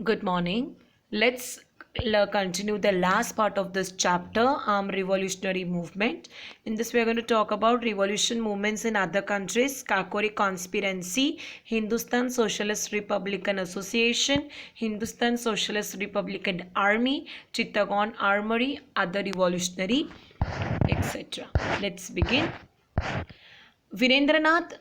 Good morning. Let's continue the last part of this chapter, revolutionary movement. In this, we are going to talk about revolution movements in other countries, Kakori conspiracy, Hindustan Socialist Republican Association, Hindustan Socialist Republican Army, Chittagong Armory, other revolutionary, etc. Let's begin. Virendranath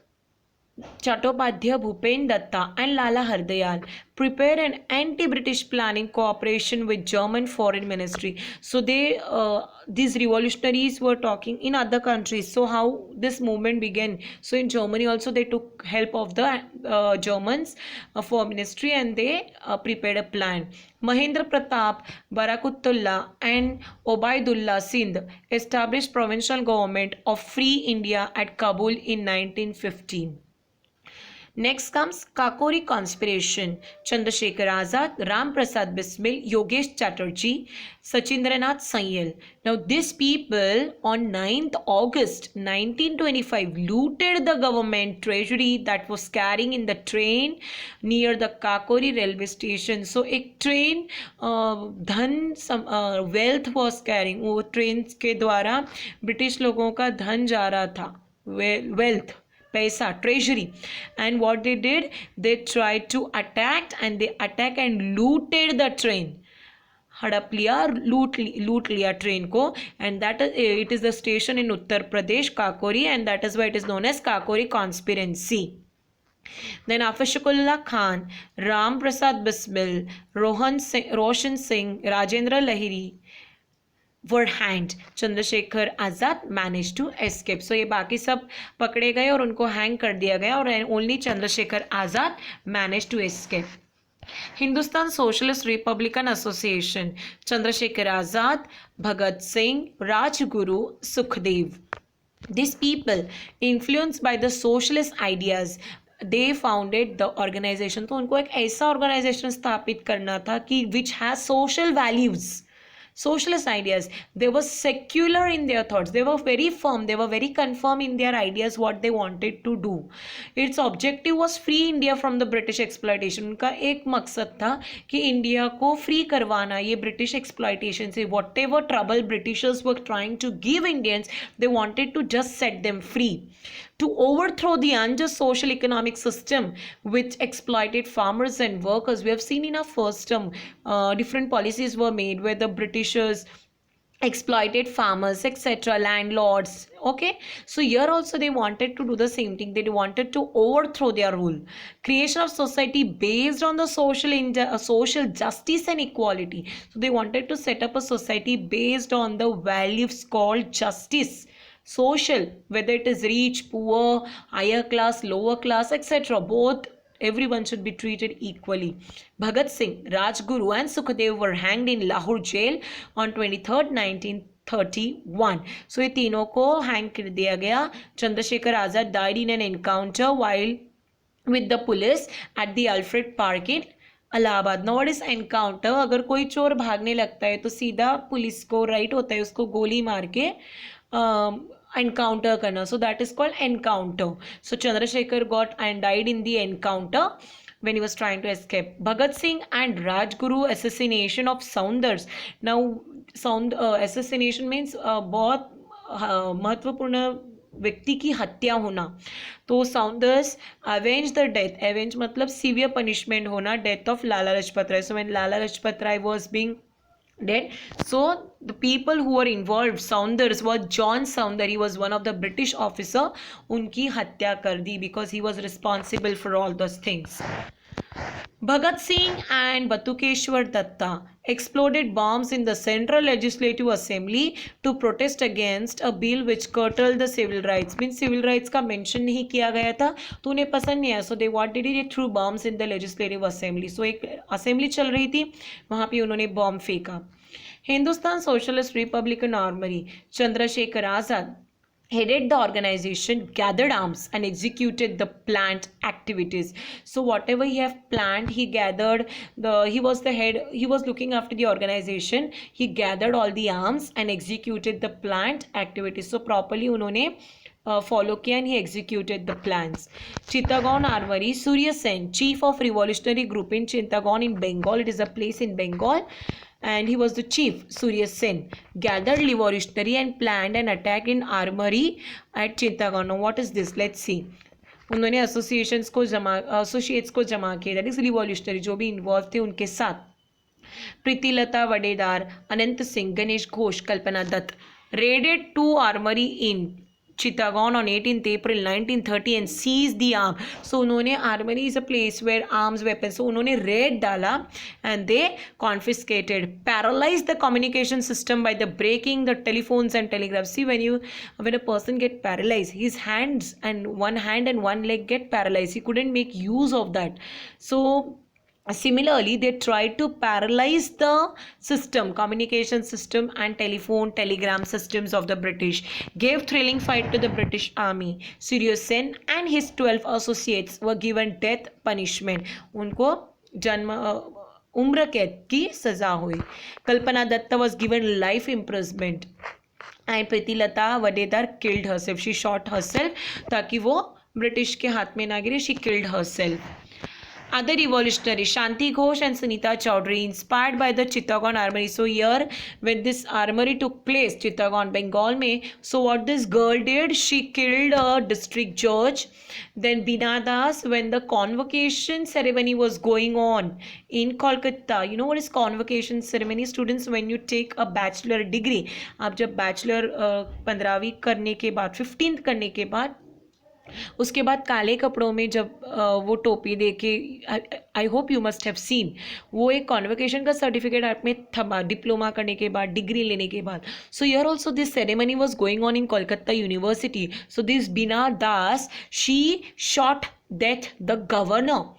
Chattopadhyay, Bhupen Datta and Lala Hardayal prepared an anti-British planning cooperation with German Foreign Ministry. So these revolutionaries were talking in other countries. So how this movement began? So in Germany also they took help of the Germans Foreign Ministry and they prepared a plan. Mahendra Pratap, Barakutullah and Obaidullah Sindh established provincial government of Free India at Kabul in 1915. Next comes Kakori conspiration. Chandrasekhar Azad, Ram Prasad Bismil, Yogesh Chatterjee, Sachindranath Sanyal. Now these people on 9th August 1925 looted the government treasury that was carrying in the train near the Kakori railway station. So एक train wealth was carrying. वो train के द्वारा British लोगों का धन जा रहा था. Wealth. Paisa, treasury. And what they did, they tried to attack and looted the train. हड़प लिया लूट लिया ट्रेन को and that is it is the station in Uttar Pradesh, Kakori, and that is why it is known as Kakori conspiracy. Then Afashakullah Khan, Ram Prasad Bismil, Roshan Singh, Rajendra Lahiri were hanged. Chandrashekhar Azad managed to escape. So ये बाकी सब पकड़े गए और उनको hang कर दिया गया और only Chandrashekhar Azad managed to escape. Hindustan Socialist Republican Association, Chandrasekhar Azad, Bhagat Singh, Rajguru, Sukhdev. These people, influenced by the socialist ideas, they founded the organization. तो उनको एक ऐसा organization स्थापित करना था कि which has social values. Socialist ideas, they were secular in their thoughts, they were very firm, they were very confirm in their ideas what they wanted to do. Its objective was free India from the British exploitation. उनका एक मकसद था कि India को free करवाना ये British exploitation से. whatever trouble Britishers were trying to give Indians, they wanted to just set them free, to overthrow the unjust social economic system which exploited farmers and workers. We have seen in our first term different policies were made where the Britishers exploited farmers, etc., landlords. Okay, so here also they wanted to do the same thing. They wanted to overthrow their rule. Creation of society based on the social justice and equality. So they wanted to set up a society based on the values called justice, social, whether it is rich, poor, higher class, lower class, etc., both, everyone should be treated equally. Bhagat Singh, Rajguru and Sukhdev were hanged in Lahore jail on 23rd 1931. So ये तीनों को hang कर दिया गया. Chandrasekhar Azad died in an encounter while with the police at the Alfred Park in Allahabad. Now what is encounter? अगर कोई चोर भागने लगता है तो सीधा पुलिस को राइट होता है उसको गोली मार के encounter करना. So that is called encounter. So Chandrasekhar got and died in the encounter when he was trying to escape. Bhagat Singh and Rajguru assassination of Saunders. Now assassination means बहुत महत्वपूर्ण व्यक्ति की हत्या होना. तो Saunders avenge the death. Avenge मतलब severe punishment होना death of Lala Lajpat Rai. So when Lala Lajpat Rai was being dead, so the people who were involved, Saunders, was John Sounder. He was one of the British officer. उनकी हत्या कर दी because he was responsible for all those things. Bhagat Singh and Batukeshwar Datta exploded bombs in the Central Legislative Assembly to protest against a bill which curtailed the civil rights. Means civil rights का mention नहीं किया गया था तो उन्हें पसंद नहीं आया. So they what did it? Threw bombs in the Legislative Assembly. So एक assembly चल रही थी वहाँ पे उन्होंने बॉम्ब फेंका. Hindustan Socialist Republican Army, Chandrasekhar Azad headed the organization, gathered arms and executed the planned activities. So whatever he have planned, he gathered he was the head, he was looking after the organization, he gathered all the arms and executed the planned activities. So properly उन्होंने follow किया and he executed the plans. Chittagong Armory, Surya Sen, chief of revolutionary group in Chittagong in Bengal. It is a place in Bengal. And he was the chief, Surya Sen, gathered revolutionary and planned an attack in armory at Chittagong. Now what is this? Let's see. उन्होंने associates को जमा किया, that is revolutionary, जो भी involve थे उनके साथ. प्रीतिलता वडेदार, अनंत सिंह, गणेश घोष, कल्पना Dutt raided two armory in Chittagong on 18th April 1930 and seized the arm. So उन्होंने armory is a place where arms weapons, so उन्होंने raid डाला and they confiscated, paralyzed the communication system by the breaking the telephones and telegraphs. See, when a person get paralyzed, his hands and one leg get paralyzed, he couldn't make use of that. So similarly, they tried to paralyze the system, communication system and telegram systems of the British. Gave thrilling fight to the British army. Surya Sen and his 12 associates were given death punishment. उनको उम्र कैद की सजा हुई. कल्पना Dutta was given life imprisonment. And Pritilata वडेदार killed herself. She shot herself ताकि वो British के हाथ में ना गिरे. She killed herself. Other revolutionaries, Shanti Ghosh and Sunita Chowdhury, inspired by the Chittagong Armory. So here, when this armory took place, Chittagong, Bengal mein, so what this girl did, she killed a district judge. Then Bina Das, when the convocation ceremony was going on in Kolkata, you know what is convocation ceremony? Students, when you take a bachelor degree, आप जब bachelor 15वीं करने के बाद, 15th करने के बाद, उसके बाद काले कपड़ों में जब वो टोपी दे के, I hope you must have seen, वो एक कॉन्वोकेशन का सर्टिफिकेट आप में था डिप्लोमा करने के बाद, डिग्री लेने के बाद. So here also this ceremony was going on in Kolkata university. So this Bina Das, she shot death the governor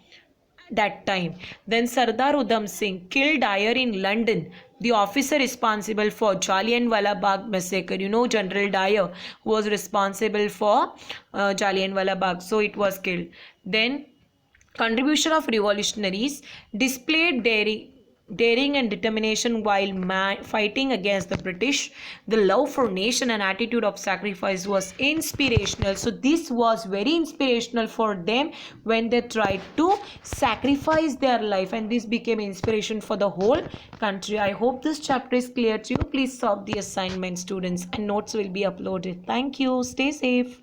that time. Then Sardar Udham Singh killed Dyer in London, the officer responsible for Jallianwala Bagh massacre. You know General Dyer was responsible for Jallianwala Bagh, so it was killed. Then contribution of revolutionaries, displayed daring and determination while fighting against the British. The love for nation and attitude of sacrifice was inspirational. So this was very inspirational for them when they tried to sacrifice their life, and this became inspiration for the whole country. I hope this chapter is clear to you. Please solve the assignment, students, and notes will be uploaded. Thank you. Stay safe.